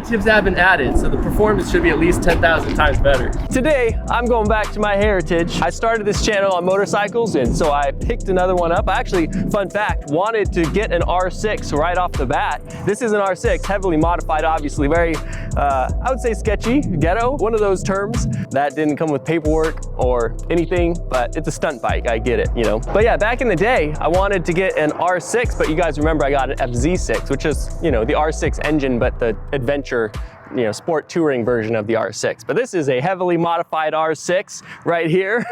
additives have been added, so the performance should be at least 10,000 times better. Today, I'm going back to my heritage. I started this channel on motorcycles, and so I picked another one up. I actually, fun fact, wanted to get an R6 right off the bat. This is an R6, heavily modified, obviously, very, I would say sketchy, ghetto, one of those terms. That didn't come with paperwork or anything, but it's a stunt bike, I get it, you know. But yeah, back in the day, I wanted to get an R6, but you guys remember I got an FZ6, which is, you know, the R6 engine, but the adventure, you know, sport touring version of the R6. But this is a heavily modified R6 right here.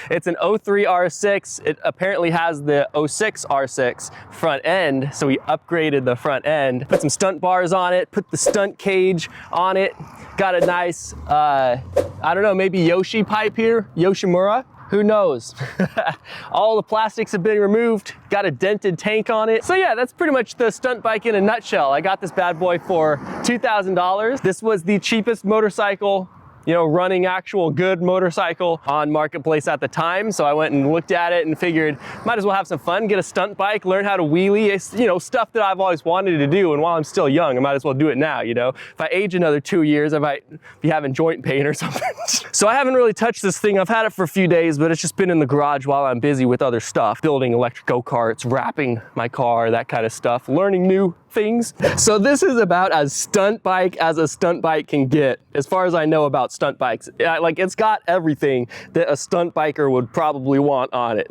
It's an 03 R6. It apparently has the 06 R6 front end, so we upgraded the front end, put some stunt bars on it, put the stunt cage on it, got a nice, I don't know, maybe Yoshi pipe here, Yoshimura. Who knows? All the plastics have been removed, got a dented tank on it. So yeah, that's pretty much the stunt bike in a nutshell. I got this bad boy for $2,000. This was the cheapest motorcycle, you know, running actual good motorcycle on Marketplace at the time. So I went and looked at it and figured, might as well have some fun, get a stunt bike, learn how to wheelie. It's, you know, stuff that I've always wanted to do. And while I'm still young, I might as well do it now, you know. If I age another 2 years, I might be having joint pain or something. So I haven't really touched this thing. I've had it for a few days, but it's just been in the garage while I'm busy with other stuff, building electric go-karts, wrapping my car, that kind of stuff, learning new things. So this is about as stunt bike as a stunt bike can get, as far as I know about stunt bikes. Like, it's got everything that a stunt biker would probably want on it.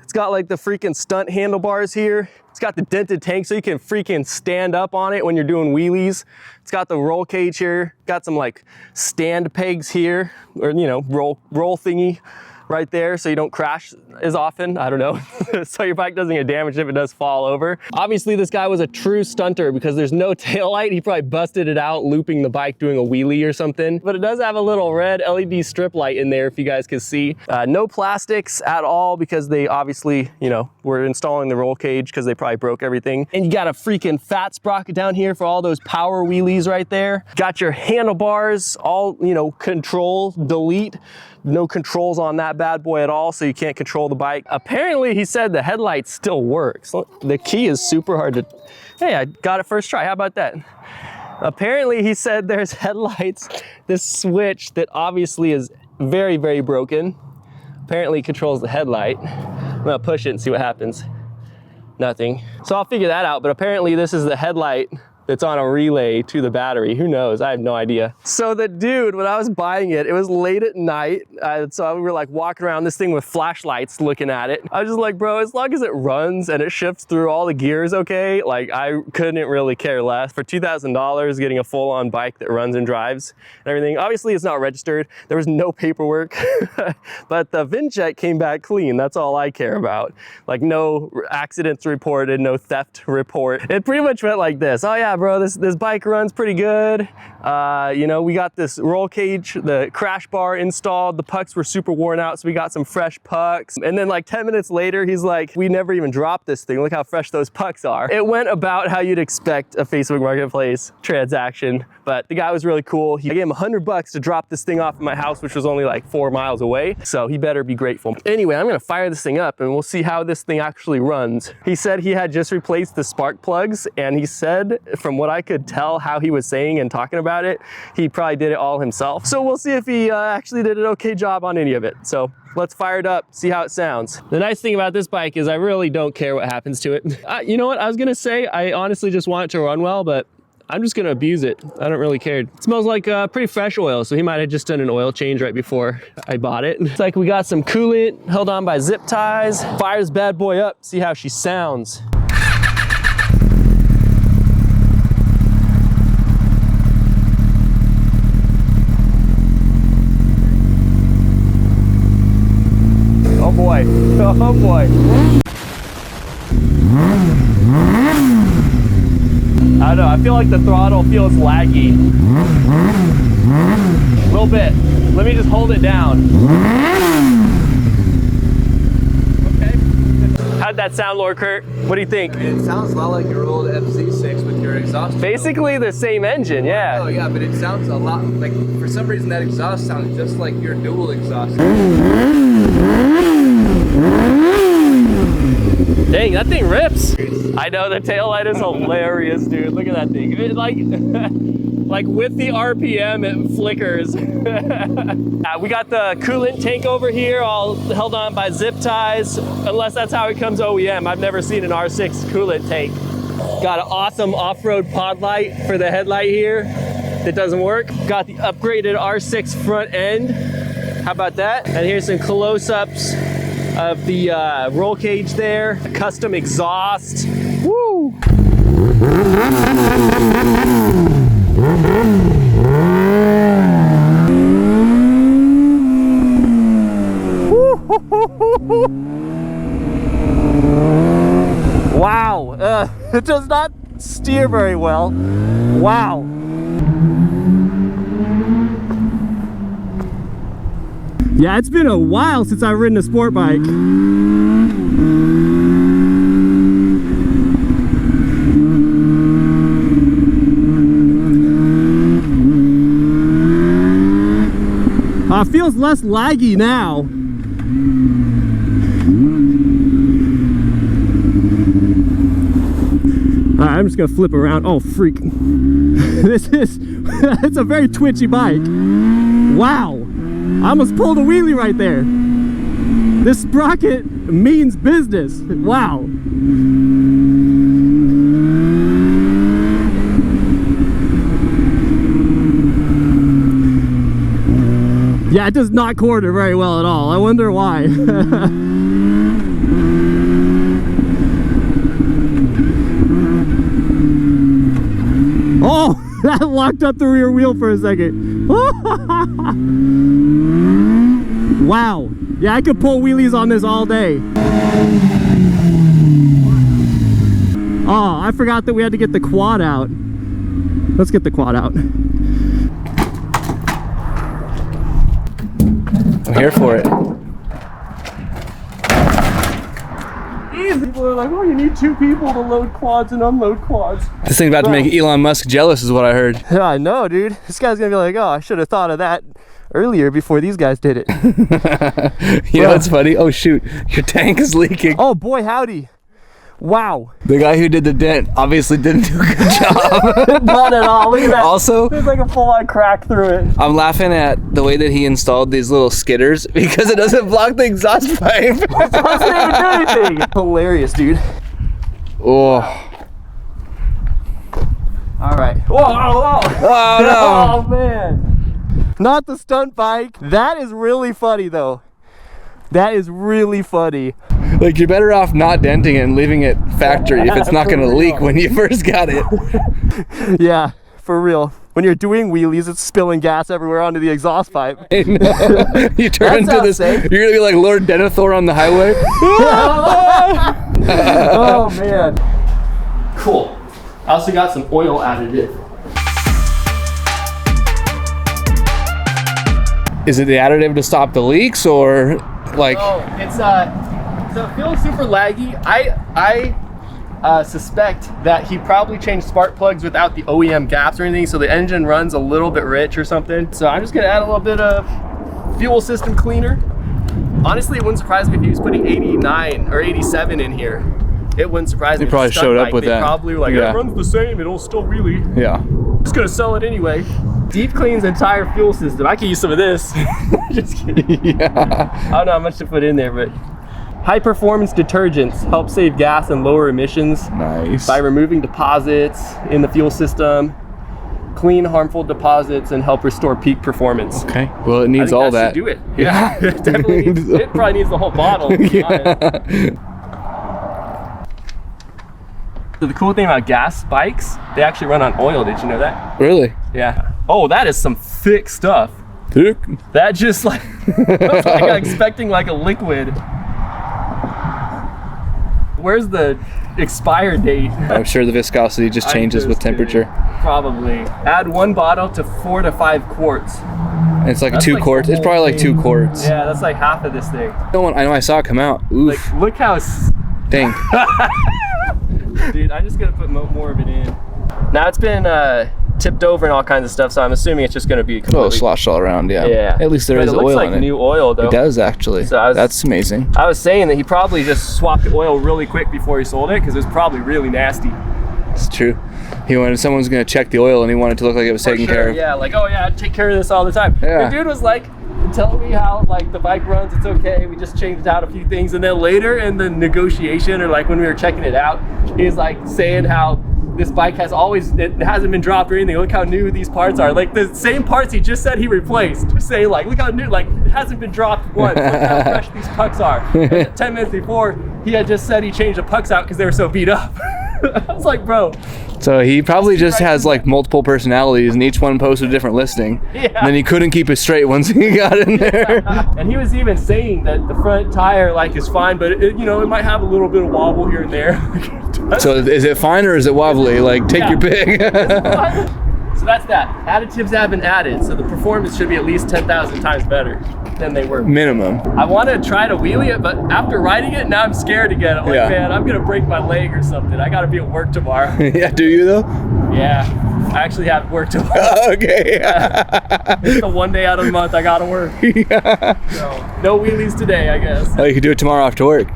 It's got like the freaking stunt handlebars here. It's got the dented tank so you can freaking stand up on it when you're doing wheelies. It's got the roll cage here. Got some like stand pegs here, or, you know, roll thingy right there so you don't crash as often, I don't know. So your bike doesn't get damaged if it does fall over. Obviously this guy was a true stunter because there's no tail light. He probably busted it out looping the bike doing a wheelie or something. But it does have a little red LED strip light in there if you guys can see. No plastics at all because they obviously, you know, were installing the roll cage because they probably broke everything. And you got a freaking fat sprocket down here for all those power wheelies right there. Got your handlebars, all, you know, control, delete. No controls on that bad boy at all, so you can't control the bike. Apparently, he said the headlight still works. The key is super hard to... Hey, I got it first try. How about that? Apparently, he said there's headlights, this switch that obviously is very, very broken. Apparently, controls the headlight. I'm gonna push it and see what happens. Nothing. So I'll figure that out, but apparently this is the headlight that's on a relay to the battery. Who knows? I have no idea. So the dude, when I was buying it, it was late at night. So we were like walking around this thing with flashlights looking at it. I was just like, bro, as long as it runs and it shifts through all the gears okay, like I couldn't really care less. For $2,000, getting a full-on bike that runs and drives and everything. Obviously it's not registered. There was no paperwork, but the VIN check came back clean. That's all I care about. Like no accidents reported, no theft report. It pretty much went like this. Oh yeah, bro, this bike runs pretty good. You know, we got this roll cage, the crash bar installed. The pucks were super worn out, so we got some fresh pucks. And then like 10 minutes later, he's like, we never even dropped this thing. Look how fresh those pucks are. It went about how you'd expect a Facebook Marketplace transaction, but the guy was really cool. I gave him $100 to drop this thing off at my house, which was only like 4 miles away. So he better be grateful. Anyway, I'm gonna fire this thing up and we'll see how this thing actually runs. He said he had just replaced the spark plugs, and he said, from what I could tell how he was saying and talking about it, he probably did it all himself. So we'll see if he actually did an okay job on any of it. So let's fire it up, see how it sounds. The nice thing about this bike is I really don't care what happens to it. You know what I was gonna say? I honestly just want it to run well, but I'm just gonna abuse it. I don't really care. It smells like pretty fresh oil, so he might have just done an oil change right before I bought it. It's like we got some coolant held on by zip ties. Fire this bad boy up, see how she sounds. Oh boy, oh boy. I don't know, I feel like the throttle feels laggy. A little bit. Let me just hold it down. Okay. How'd that sound, Lord Kurt? What do you think? I mean, it sounds a lot like your old FZ6 with your exhaust. Basically the same engine, yeah. Oh yeah, but it sounds a lot like, for some reason that exhaust sounds just like your dual exhaust. Dang, that thing rips. I know, the taillight is hilarious, dude. Look at that thing. It, like Like with the RPM, it flickers. We got the coolant tank over here, all held on by zip ties, unless that's how it comes OEM. I've never seen an R6 coolant tank. Got an awesome off-road pod light for the headlight here that doesn't work. Got the upgraded R6 front end. How about that? And here's some close-ups of the roll cage there. Custom exhaust. Woo! Wow, it does not steer very well. Wow. Yeah, it's been a while since I've ridden a sport bike. It feels less laggy now. All right, I'm just gonna flip around. Oh, freak. It's a very twitchy bike. Wow. I almost pulled a wheelie right there. This sprocket means business. Wow. Yeah, it does not quarter very well at all. I wonder why. Oh, that locked up the rear wheel for a second. Wow. Yeah, I could pull wheelies on this all day. Oh, I forgot that we had to get the quad out. Let's get the quad out. I'm here for it. People are like, oh, you need 2 people to load quads and unload quads. This thing's about to make Elon Musk jealous is what I heard. Yeah, I know, dude. This guy's gonna be like, oh, I should have thought of that earlier before these guys did it. You know what's funny? Oh shoot, your tank is leaking. Oh boy, howdy. Wow. The guy who did the dent obviously didn't do a good job. Not at all. Look at that. Also, there's like a full-on crack through it. I'm laughing at the way that he installed these little skidders because it doesn't block the exhaust pipe. It doesn't even do anything. Hilarious, dude. Oh. All right. Whoa, whoa, whoa. Oh no. Oh man. Not the stunt bike. That is really funny though. That is really funny. Like, you're better off not denting it and leaving it factory if it's not gonna leak when you first got it. Yeah, for real. When you're doing wheelies, it's spilling gas everywhere onto the exhaust pipe. You turn into this, safe. you're gonna be like Lord Denethor on the highway. Oh man. Cool. I also got some oil additive. Is it the additive to stop the leaks or like? Oh, it's so it feels super laggy. I suspect that he probably changed spark plugs without the OEM gaps or anything, so the engine runs a little bit rich or something. So I'm just gonna add a little bit of fuel system cleaner. Honestly, it wouldn't surprise me if he was putting 89 or 87 in here. It wouldn't surprise me. They probably showed up with they that. Probably were like, Yeah. it runs the same, it'll still wheelie. Yeah. Just gonna sell it anyway. Deep cleans entire fuel system. I could use some of this. Just kidding. Yeah. I don't know how much to put in there, but high performance detergents help save gas and lower emissions Nice. by removing deposits in the fuel system, clean harmful deposits, and help restore peak performance. Okay. Well, it needs I think all that. should do it. Yeah, it definitely needs, it probably needs the whole bottle, to be honest. So the cool thing about gas bikes, they actually run on oil. Did you know that? Really? Yeah. Oh, that is some thick stuff. Thick. That just like, that's like I'm expecting like a liquid. Where's the expire date? I'm sure the viscosity just changes with temperature. Probably. Add 1 bottle to 4 to 5 quarts. And it's like That's 2 like quarts. the It's probably whole like 2 thing. quarts. Yeah, that's like half of this thing. I know I saw it come out. Oof. Like, look how, Dang. dude, I'm just gonna put more of it in. Now it's been tipped over and all kinds of stuff, so I'm assuming it's just gonna be Oh, completely... sloshed all around, yeah. Yeah. At least there But is it looks oil like on it. new oil though. It does actually. So That's amazing. I was saying that he probably just swapped the oil really quick before he sold it because it was probably really nasty. It's true. He wanted someone's gonna check the oil, and he wanted to look like it was taken care of. Yeah, like, oh yeah, I take care of this all the time. Yeah. The dude was like telling me how like the bike runs, it's okay, we just changed out a few things, and then later in the negotiation, or like when we were checking it out, he was like saying how this bike it hasn't been dropped or anything. Look how new these parts are. Like the same parts he just said he replaced. Just saying like, look how new, like it hasn't been dropped once. Look how fresh these pucks are. And 10 minutes before, he had just said he changed the pucks out because they were so beat up. I was like, bro. So he probably just has like multiple personalities, and each one posted a different listing. Yeah. And then he couldn't keep it straight once he got in there. And he was even saying that the front tire like is fine, but it, you know, it might have a little bit of wobble here and there. So is it fine or is it wobbly? Like, take your pick. So that's that. Additives have been added, so the performance should be at least 10,000 times better than they were. Minimum. I want to try to wheelie it, but after riding it, now I'm scared again. I'm like, Yeah. man, I'm going to break my leg or something. I got to be at work tomorrow. Yeah, do you though? Yeah, I actually have work tomorrow. Okay. It's the one day out of the month I got to work. Yeah. So, no wheelies today, I guess. Oh, you could do it tomorrow after work.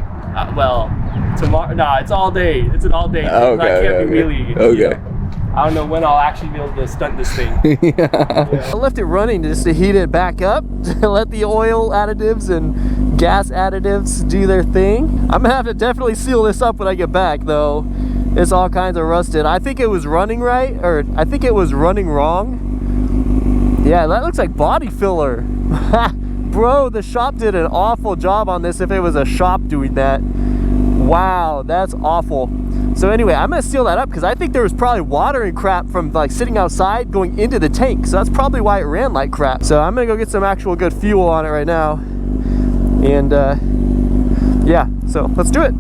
Well, tomorrow, nah, it's all day. It's an all day thing. Okay, I can't okay, be wheelie. okay. You know. I don't know when I'll actually be able to stunt this thing. Yeah. I left it running just to heat it back up, to let the oil additives and gas additives do their thing. I'm gonna have to definitely seal this up when I get back though. It's all kinds of rusted. I think it was running right, or I think it was running wrong. Yeah, that looks like body filler. Bro, the shop did an awful job on this if it was a shop doing that. Wow, that's awful. So anyway, I'm gonna seal that up because I think there was probably water and crap from like sitting outside going into the tank. So that's probably why it ran like crap. So I'm gonna go get some actual good fuel on it right now. And yeah, so let's do it.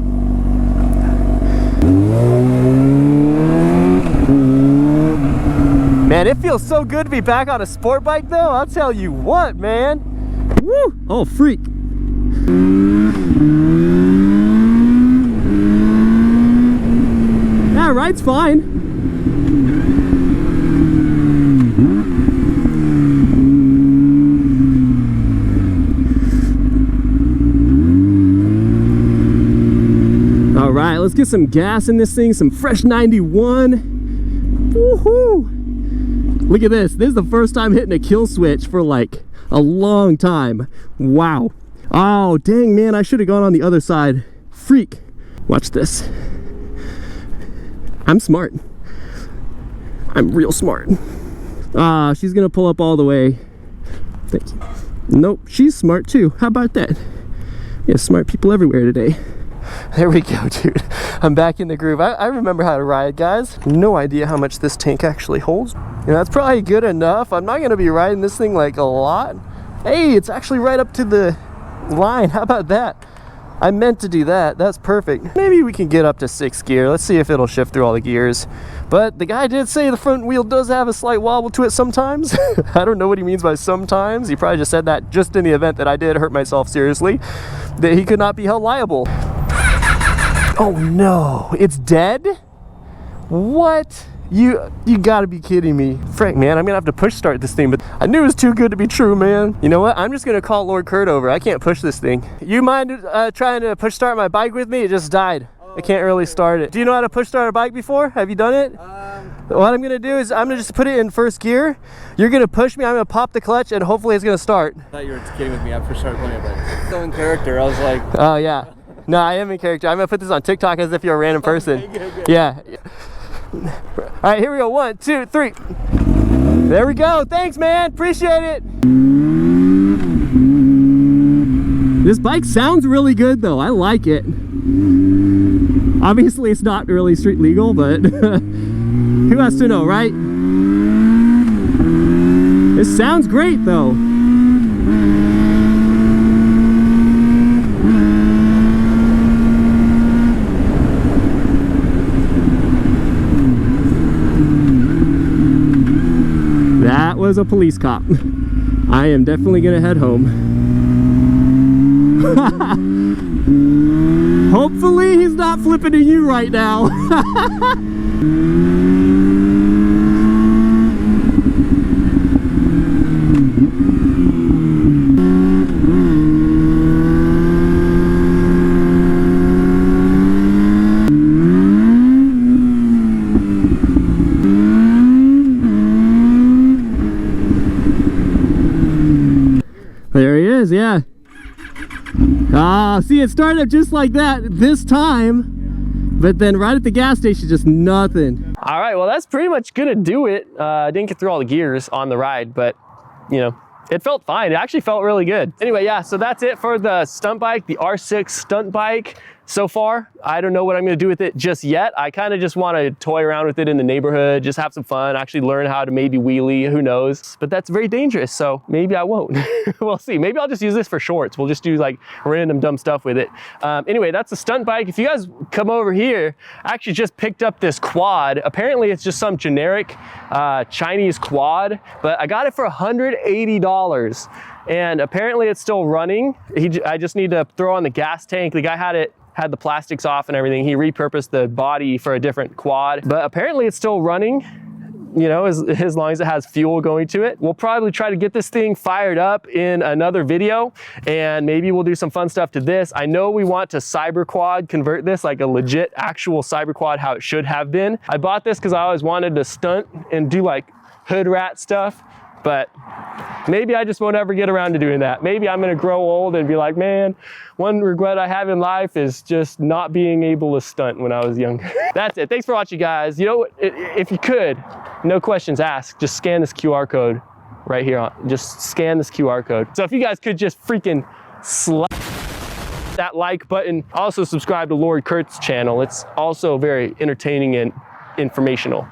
Man, it feels so good to be back on a sport bike though. I'll tell you what, man. Woo! Oh, freak. Yeah, ride's fine. All right, let's get some gas in this thing, some fresh 91. Woohoo! Look at this. This is the first time hitting a kill switch for like a long time. Wow. Oh, dang, man, I should have gone on the other side. Freak. Watch this. I'm smart. I'm real smart. Ah, she's gonna pull up all the way. Thank you. Nope, she's smart too. How about that? We have smart people everywhere today. There we go, dude. I'm back in the groove. I remember how to ride, guys. No idea how much this tank actually holds. You know, that's probably good enough. I'm not gonna be riding this thing like a lot. Hey, it's actually right up to the line. How about that? I meant to do that. That's perfect. Maybe we can get up to 6th gear. Let's see if it'll shift through all the gears. But the guy did say the front wheel does have a slight wobble to it sometimes. I don't know what he means by sometimes. He probably just said that just in the event that I did hurt myself seriously, that he could not be held liable. Oh no, it's dead? What? You gotta be kidding me. Frank, man, I'm gonna have to push start this thing, but I knew it was too good to be true, man. You know what? I'm just gonna call Lord Kurt over. I can't push this thing. You mind trying to push start my bike with me? It just died. I can't really start it. Do you know how to push start a bike before? Have you done it? What I'm gonna do is I'm gonna just put it in 1st gear. You're gonna push me, I'm gonna pop the clutch, and hopefully it's gonna start. I thought you were kidding with me. I first started playing it, but so in character, I was like, oh yeah. No, I am in character. I'm gonna put this on TikTok as if you're a random person. Okay, good. Yeah. All right, here we go. 1, 2, 3. There we go. Thanks, man. Appreciate it. This bike sounds really good, though. I like it. Obviously, it's not really street legal, but who has to know, right? It sounds great, though. That was a police cop. I am definitely gonna head home. Hopefully he's not flipping to you right now. see it started up just like that this time, but then right at the gas station, just nothing. All right, well, that's pretty much gonna do it. I didn't get through all the gears on the ride, but you know, it felt fine. It actually felt really good. Anyway, yeah, so that's it for the stunt bike, the R6 stunt bike. So far, I don't know what I'm gonna do with it just yet. I kind of just wanna toy around with it in the neighborhood, just have some fun, actually learn how to maybe wheelie, who knows? But that's very dangerous, so maybe I won't. We'll see. Maybe I'll just use this for shorts. We'll just do like random dumb stuff with it. Anyway, that's the stunt bike. If you guys come over here, I actually just picked up this quad. Apparently it's just some generic Chinese quad, but I got it for $180. And apparently it's still running. I just need to throw on the gas tank. The guy had the plastics off and everything. He repurposed the body for a different quad, but apparently it's still running, you know, as long as it has fuel going to it. We'll probably try to get this thing fired up in another video, and maybe we'll do some fun stuff to this. I know we want to cyber quad convert this, like a legit actual cyber quad, how it should have been. I bought this because I always wanted to stunt and do like hood rat stuff, but maybe I just won't ever get around to doing that. Maybe I'm gonna grow old and be like, man, one regret I have in life is just not being able to stunt when I was younger. That's it. Thanks for watching, guys. You know what? If you could, no questions asked, just scan this QR code right here. Just scan this QR code. So if you guys could just freaking slap that like button. Also subscribe to Lord Kurt's channel. It's also very entertaining and informational.